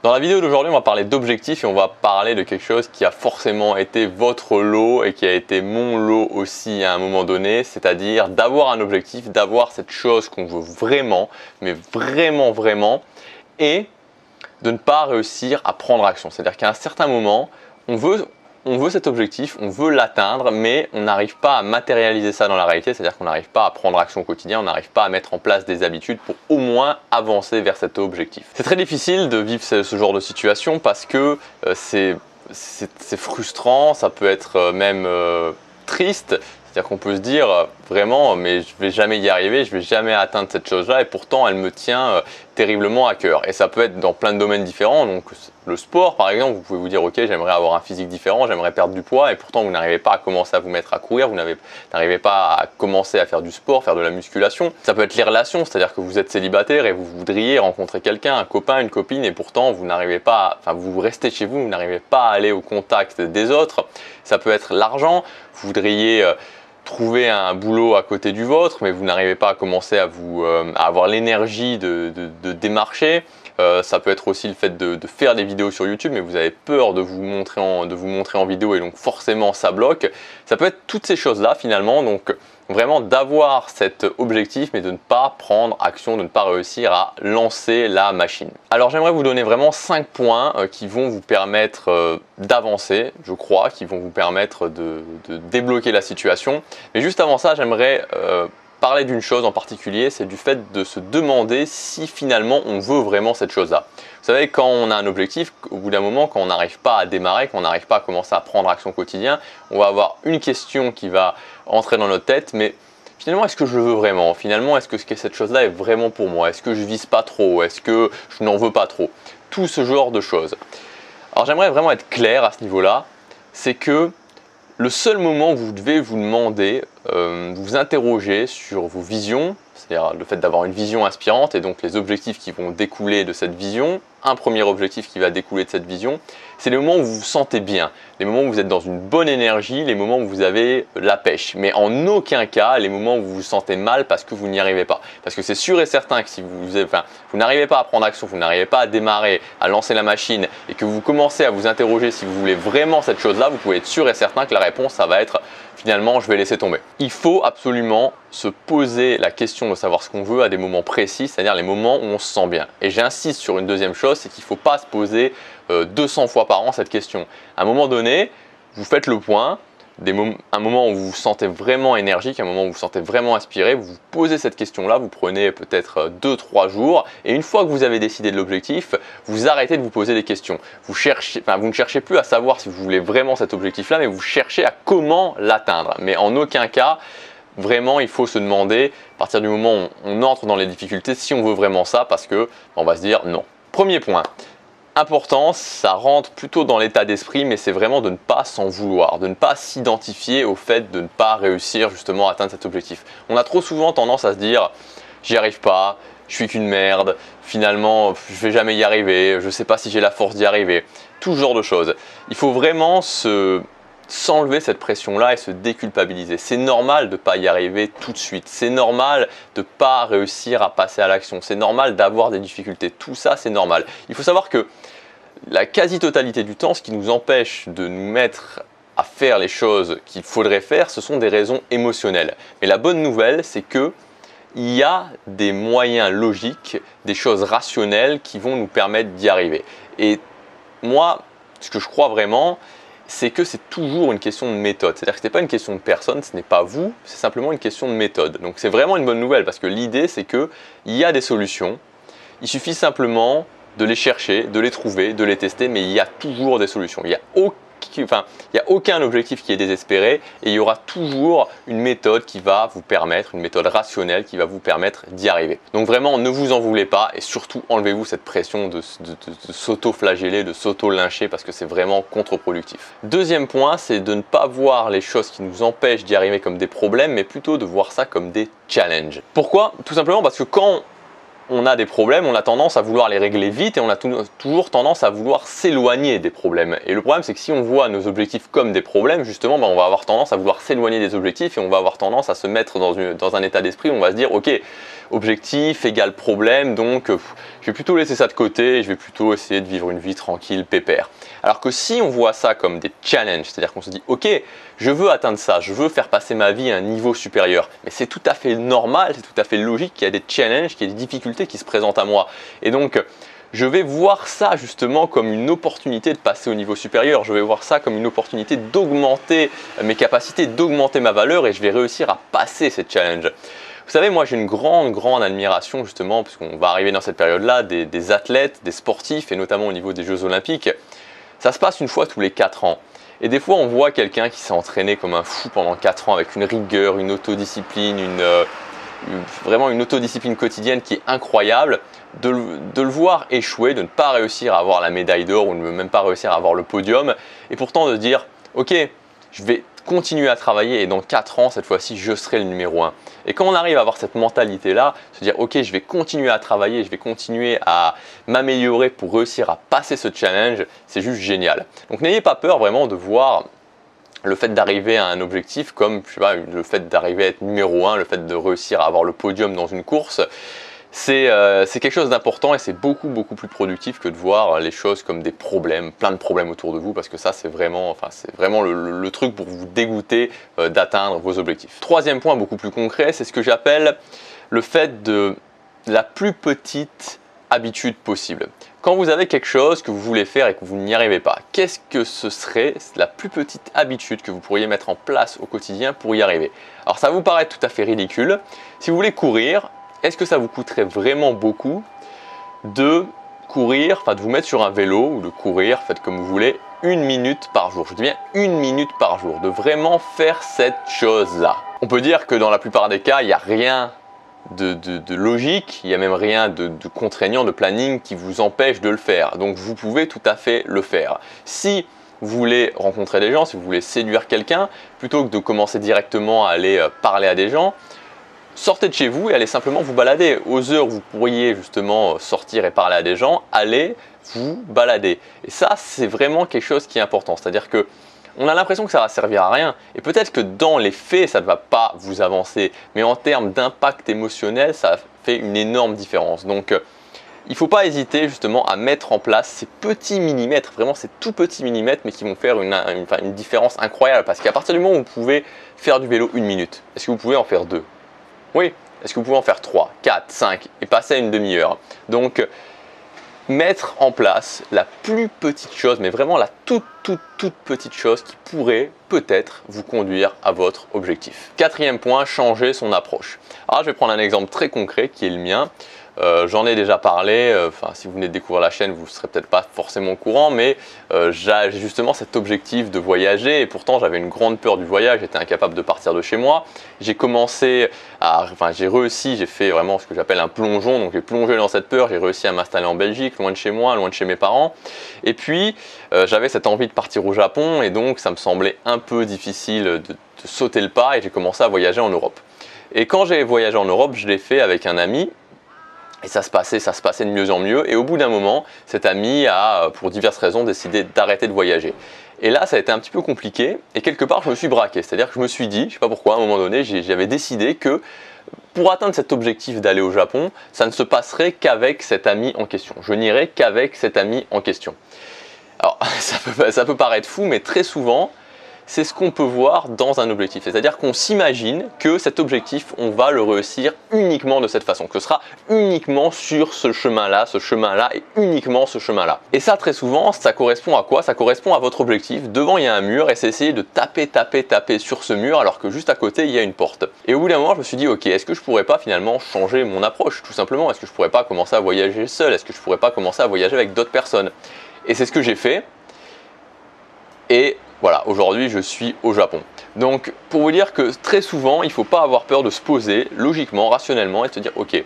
Dans la vidéo d'aujourd'hui, on va parler d'objectifs et on va parler de quelque chose qui a forcément été votre lot et qui a été mon lot aussi à un moment donné, c'est-à-dire d'avoir un objectif, d'avoir cette chose qu'on veut vraiment, mais vraiment, et de ne pas réussir à prendre action. C'est-à-dire qu'à un certain moment, on veut cet objectif, on veut l'atteindre, mais on n'arrive pas à matérialiser ça dans la réalité, c'est-à-dire qu'on n'arrive pas à prendre action au quotidien, on n'arrive pas à mettre en place des habitudes pour au moins avancer vers cet objectif. C'est très difficile de vivre ce genre de situation parce que c'est frustrant, ça peut être même triste. C'est-à-dire qu'on peut se dire vraiment mais je vais jamais y arriver, je vais jamais atteindre cette chose-là et pourtant elle me tient terriblement à cœur. Et ça peut être dans plein de domaines différents, donc le sport par exemple, vous pouvez vous dire ok j'aimerais avoir un physique différent, j'aimerais perdre du poids et pourtant vous n'arrivez pas à commencer à vous mettre à courir, vous n'arrivez pas à commencer à faire du sport, faire de la musculation. Ça peut être les relations, c'est-à-dire que vous êtes célibataire et vous voudriez rencontrer quelqu'un, un copain, une copine et pourtant vous n'arrivez pas, vous restez chez vous, vous n'arrivez pas à aller au contact des autres. Ça peut être l'argent, vous voudriez trouver un boulot à côté du vôtre, mais vous n'arrivez pas à commencer à avoir l'énergie de démarcher. Ça peut être aussi le fait de faire des vidéos sur YouTube, mais vous avez peur de vous montrer en vidéo et donc forcément ça bloque. Ça peut être toutes ces choses-là finalement, donc vraiment d'avoir cet objectif mais de ne pas prendre action, de ne pas réussir à lancer la machine. Alors j'aimerais vous donner vraiment 5 points qui vont vous permettre d'avancer, je crois, qui vont vous permettre de débloquer la situation. Mais juste avant ça, j'aimerais parler d'une chose en particulier, c'est du fait de se demander si finalement on veut vraiment cette chose-là. Vous savez, quand on a un objectif, au bout d'un moment, quand on n'arrive pas à démarrer, quand on n'arrive pas à commencer à prendre action au quotidien, on va avoir une question qui va entrer dans notre tête, mais finalement, est-ce que je le veux vraiment? Finalement, est-ce que cette chose-là est vraiment pour moi? Est-ce que je vise pas trop? Est-ce que je n'en veux pas trop? Tout ce genre de choses. Alors j'aimerais vraiment être clair à ce niveau-là, c'est que le seul moment où vous devez vous demander, vous interroger sur vos visions, c'est-à-dire le fait d'avoir une vision inspirante et donc les objectifs qui vont découler de cette vision, un premier objectif qui va découler de cette vision, c'est les moments où vous vous sentez bien, les moments où vous êtes dans une bonne énergie, les moments où vous avez la pêche, mais en aucun cas les moments où vous vous sentez mal parce que vous n'y arrivez pas. Parce que c'est sûr et certain que si vous n'arrivez pas à prendre action, vous n'arrivez pas à démarrer, à lancer la machine et que vous commencez à vous interroger si vous voulez vraiment cette chose-là, vous pouvez être sûr et certain que la réponse ça va être finalement je vais laisser tomber. Il faut absolument se poser la question de savoir ce qu'on veut à des moments précis, c'est-à-dire les moments où on se sent bien. Et j'insiste sur une deuxième chose, c'est qu'il ne faut pas se poser 200 fois par an cette question. À un moment donné, vous faites le point, un moment où vous vous sentez vraiment énergique, un moment où vous vous sentez vraiment inspiré, vous vous posez cette question-là, vous prenez peut-être 2-3 jours et une fois que vous avez décidé de l'objectif, vous arrêtez de vous poser des questions. Vous ne cherchez plus à savoir si vous voulez vraiment cet objectif-là, mais vous cherchez à comment l'atteindre. Mais en aucun cas, vraiment, il faut se demander, à partir du moment où on entre dans les difficultés, si on veut vraiment ça, parce que on va se dire non. Premier point. Important, ça rentre plutôt dans l'état d'esprit, mais c'est vraiment de ne pas s'en vouloir, de ne pas s'identifier au fait de ne pas réussir justement à atteindre cet objectif. On a trop souvent tendance à se dire j'y arrive pas, je suis qu'une merde, finalement je vais jamais y arriver, je sais pas si j'ai la force d'y arriver, tout ce genre de choses. Il faut vraiment s'enlever cette pression-là et se déculpabiliser. C'est normal de ne pas y arriver tout de suite. C'est normal de ne pas réussir à passer à l'action. C'est normal d'avoir des difficultés. Tout ça, c'est normal. Il faut savoir que la quasi-totalité du temps, ce qui nous empêche de nous mettre à faire les choses qu'il faudrait faire, ce sont des raisons émotionnelles. Mais la bonne nouvelle, c'est que il y a des moyens logiques, des choses rationnelles qui vont nous permettre d'y arriver. Et moi, ce que je crois vraiment, c'est que c'est toujours une question de méthode. C'est-à-dire que ce n'est pas une question de personne, ce n'est pas vous, c'est simplement une question de méthode. Donc c'est vraiment une bonne nouvelle parce que l'idée c'est qu'il y a des solutions, il suffit simplement de les chercher, de les trouver, de les tester, mais il y a toujours des solutions. Il n'y a aucun objectif qui est désespéré et il y aura toujours une méthode qui va vous permettre, une méthode rationnelle qui va vous permettre d'y arriver. Donc vraiment, ne vous en voulez pas et surtout enlevez-vous cette pression de s'auto-flageller, de s'auto-lyncher parce que c'est vraiment contre-productif. Deuxième point, c'est de ne pas voir les choses qui nous empêchent d'y arriver comme des problèmes, mais plutôt de voir ça comme des challenges. Pourquoi? Tout simplement parce que quand on a des problèmes, on a tendance à vouloir les régler vite et on a toujours tendance à vouloir s'éloigner des problèmes. Et le problème, c'est que si on voit nos objectifs comme des problèmes, justement, on va avoir tendance à vouloir s'éloigner des objectifs et on va avoir tendance à se mettre dans un état d'esprit où on va se dire, ok, objectif égale problème, donc je vais plutôt laisser ça de côté et je vais plutôt essayer de vivre une vie tranquille, pépère. Alors que si on voit ça comme des challenges, c'est-à-dire qu'on se dit, ok, je veux atteindre ça, je veux faire passer ma vie à un niveau supérieur, mais c'est tout à fait normal, c'est tout à fait logique qu'il y a des challenges, qu'il y ait des difficultés qui se présentent à moi. Et donc, je vais voir ça justement comme une opportunité de passer au niveau supérieur, je vais voir ça comme une opportunité d'augmenter mes capacités, d'augmenter ma valeur et je vais réussir à passer ces challenges. Vous savez, moi j'ai une grande admiration justement, puisqu'on va arriver dans cette période-là, des athlètes, des sportifs et notamment au niveau des Jeux Olympiques. Ça se passe une fois tous les 4 ans. Et des fois on voit quelqu'un qui s'est entraîné comme un fou pendant 4 ans avec une rigueur, une autodiscipline, vraiment une autodiscipline quotidienne qui est incroyable. De le voir échouer, de ne pas réussir à avoir la médaille d'or ou de ne même pas réussir à avoir le podium. Et pourtant de dire, ok, je vais continuer à travailler et dans 4 ans, cette fois-ci, je serai le numéro 1. Et quand on arrive à avoir cette mentalité-là, se dire ok, je vais continuer à travailler, je vais continuer à m'améliorer pour réussir à passer ce challenge, c'est juste génial. Donc n'ayez pas peur vraiment de voir le fait d'arriver à un objectif comme je sais pas, le fait d'arriver à être numéro 1, le fait de réussir à avoir le podium dans une course. C'est quelque chose d'important et c'est beaucoup plus productif que de voir les choses comme des problèmes, plein de problèmes autour de vous parce que ça c'est vraiment le truc pour vous dégoûter d'atteindre vos objectifs. Troisième point beaucoup plus concret, c'est ce que j'appelle le fait de la plus petite habitude possible. Quand vous avez quelque chose que vous voulez faire et que vous n'y arrivez pas, qu'est-ce que ce serait la plus petite habitude que vous pourriez mettre en place au quotidien pour y arriver? Alors ça vous paraît tout à fait ridicule. Si vous voulez courir, est-ce que ça vous coûterait vraiment beaucoup de courir, de vous mettre sur un vélo ou de courir, faites comme vous voulez, 1 minute par jour? Je dis bien 1 minute par jour, de vraiment faire cette chose-là. On peut dire que dans la plupart des cas, il n'y a rien de logique, il n'y a même rien de contraignant, de planning qui vous empêche de le faire. Donc vous pouvez tout à fait le faire. Si vous voulez rencontrer des gens, si vous voulez séduire quelqu'un, plutôt que de commencer directement à aller parler à des gens, sortez de chez vous et allez simplement vous balader. Aux heures où vous pourriez justement sortir et parler à des gens, allez vous balader. Et ça, c'est vraiment quelque chose qui est important. C'est-à-dire que on a l'impression que ça va servir à rien. Et peut-être que dans les faits, ça ne va pas vous avancer. Mais en termes d'impact émotionnel, ça fait une énorme différence. Donc, il ne faut pas hésiter justement à mettre en place ces petits millimètres, vraiment ces tout petits millimètres, mais qui vont faire une différence incroyable. Parce qu'à partir du moment où vous pouvez faire du vélo 1 minute, est-ce que vous pouvez en faire 2? Oui. Est-ce que vous pouvez en faire 3, 4, 5 et passer à une demi-heure? Donc, mettre en place la plus petite chose, mais vraiment la toute petite chose qui pourrait peut-être vous conduire à votre objectif. Quatrième point, changer son approche. Alors, je vais prendre un exemple très concret qui est le mien. J'en ai déjà parlé, si vous venez de découvrir la chaîne, vous ne serez peut-être pas forcément au courant, mais j'ai justement cet objectif de voyager et pourtant j'avais une grande peur du voyage, j'étais incapable de partir de chez moi. J'ai réussi, j'ai fait vraiment ce que j'appelle un plongeon, donc j'ai plongé dans cette peur, j'ai réussi à m'installer en Belgique, loin de chez moi, loin de chez mes parents. Et puis j'avais cette envie de partir au Japon et donc ça me semblait un peu difficile de sauter le pas et j'ai commencé à voyager en Europe. Et quand j'ai voyagé en Europe, je l'ai fait avec un ami. Et ça se passait de mieux en mieux. Et au bout d'un moment, cet ami a, pour diverses raisons, décidé d'arrêter de voyager. Et là, ça a été un petit peu compliqué. Et quelque part, je me suis braqué. C'est-à-dire que je me suis dit, je ne sais pas pourquoi, à un moment donné, j'avais décidé que pour atteindre cet objectif d'aller au Japon, ça ne se passerait qu'avec cet ami en question. Je n'irai qu'avec cet ami en question. Alors, ça peut paraître fou, mais très souvent, c'est ce qu'on peut voir dans un objectif. C'est-à-dire qu'on s'imagine que cet objectif, on va le réussir uniquement de cette façon, que ce sera uniquement sur ce chemin-là et uniquement ce chemin-là. Et ça, très souvent, ça correspond à quoi? Ça correspond à votre objectif. Devant, il y a un mur et c'est essayer de taper sur ce mur alors que juste à côté, il y a une porte. Et au bout d'un moment, je me suis dit, ok, est-ce que je pourrais pas finalement changer mon approche, tout simplement? Est-ce que je pourrais pas commencer à voyager seul? Est-ce que je pourrais pas commencer à voyager avec d'autres personnes? Et c'est ce que j'ai fait. Et voilà, aujourd'hui je suis au Japon. Donc pour vous dire que très souvent il ne faut pas avoir peur de se poser logiquement, rationnellement et de se dire ok,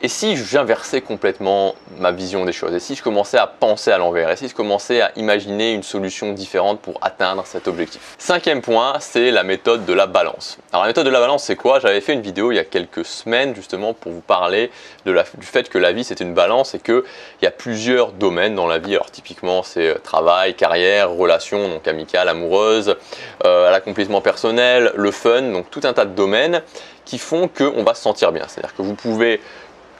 Et si j'inversais complètement ma vision des choses? Et si je commençais à penser à l'envers? Et si je commençais à imaginer une solution différente pour atteindre cet objectif? Cinquième point, c'est la méthode de la balance. Alors la méthode de la balance, c'est quoi? J'avais fait une vidéo il y a quelques semaines justement pour vous parler du fait que la vie c'est une balance et qu'il y a plusieurs domaines dans la vie. Alors typiquement c'est travail, carrière, relations, donc amicales, amoureuses, l'accomplissement personnel, le fun, donc tout un tas de domaines qui font qu'on va se sentir bien. C'est-à-dire que vous pouvez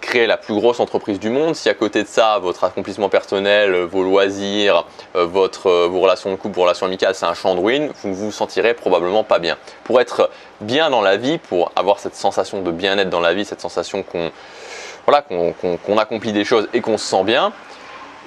créer la plus grosse entreprise du monde. Si à côté de ça, votre accomplissement personnel, vos loisirs, vos relations de couple, vos relations amicales, c'est un champ de ruines, vous ne vous sentirez probablement pas bien. Pour être bien dans la vie, pour avoir cette sensation de bien-être dans la vie, cette sensation qu'on accomplit des choses et qu'on se sent bien,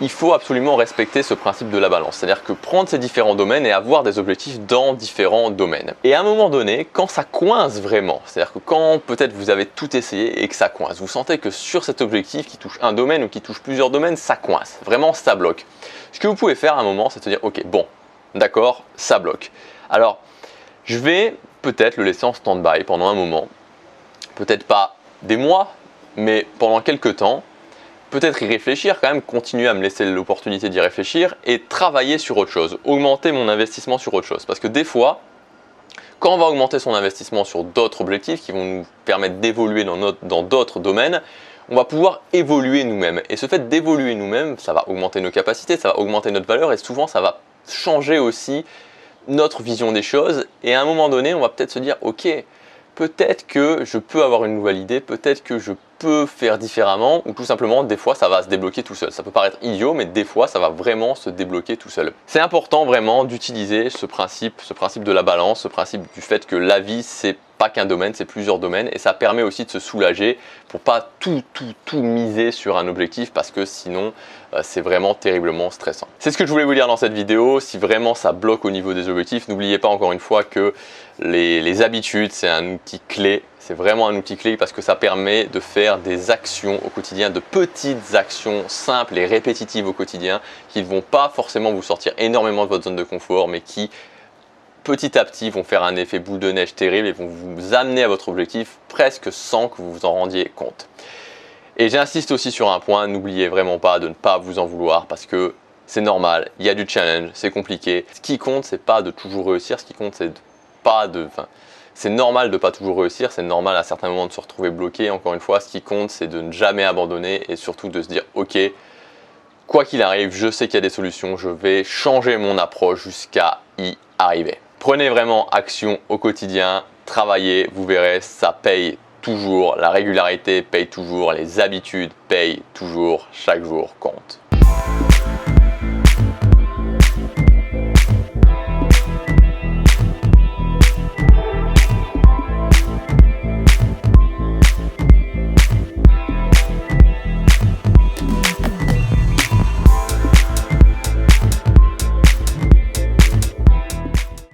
il faut absolument respecter ce principe de la balance. C'est-à-dire que prendre ces différents domaines et avoir des objectifs dans différents domaines. Et à un moment donné, quand ça coince vraiment, c'est-à-dire que quand peut-être vous avez tout essayé et que ça coince, vous sentez que sur cet objectif qui touche un domaine ou qui touche plusieurs domaines, ça coince. Vraiment, ça bloque. Ce que vous pouvez faire à un moment, c'est de dire, ok, bon, d'accord, ça bloque. Alors, je vais peut-être le laisser en stand-by pendant un moment. Peut-être pas des mois, mais pendant quelques temps. Peut-être y réfléchir quand même, continuer à me laisser l'opportunité d'y réfléchir et travailler sur autre chose, augmenter mon investissement sur autre chose. Parce que des fois, quand on va augmenter son investissement sur d'autres objectifs qui vont nous permettre d'évoluer dans d'autres domaines, on va pouvoir évoluer nous-mêmes. Et ce fait d'évoluer nous-mêmes, ça va augmenter nos capacités, ça va augmenter notre valeur et souvent ça va changer aussi notre vision des choses. Et à un moment donné, on va peut-être se dire, ok, peut-être que je peux avoir une nouvelle idée, peut-être que je peux faire différemment ou tout simplement des fois ça va se débloquer tout seul. Ça peut paraître idiot mais des fois ça va vraiment se débloquer tout seul. C'est important vraiment d'utiliser ce principe de la balance, ce principe du fait que la vie c'est pas qu'un domaine, c'est plusieurs domaines et ça permet aussi de se soulager pour pas tout miser sur un objectif parce que sinon c'est vraiment terriblement stressant. C'est ce que je voulais vous dire dans cette vidéo. Si vraiment ça bloque au niveau des objectifs, n'oubliez pas encore une fois que les habitudes c'est un outil clé. C'est vraiment un outil clé parce que ça permet de faire des actions au quotidien, de petites actions simples et répétitives au quotidien qui ne vont pas forcément vous sortir énormément de votre zone de confort mais qui petit à petit vont faire un effet boule de neige terrible et vont vous amener à votre objectif presque sans que vous vous en rendiez compte. Et j'insiste aussi sur un point, n'oubliez vraiment pas de ne pas vous en vouloir parce que c'est normal, il y a du challenge, c'est compliqué. Ce qui compte, c'est pas de toujours réussir, ce qui compte, c'est c'est normal de ne pas toujours réussir, c'est normal à certains moments de se retrouver bloqué. Encore une fois, ce qui compte, c'est de ne jamais abandonner et surtout de se dire, ok, quoi qu'il arrive, je sais qu'il y a des solutions, je vais changer mon approche jusqu'à y arriver. Prenez vraiment action au quotidien, travaillez, vous verrez, ça paye toujours, la régularité paye toujours, les habitudes payent toujours, chaque jour compte.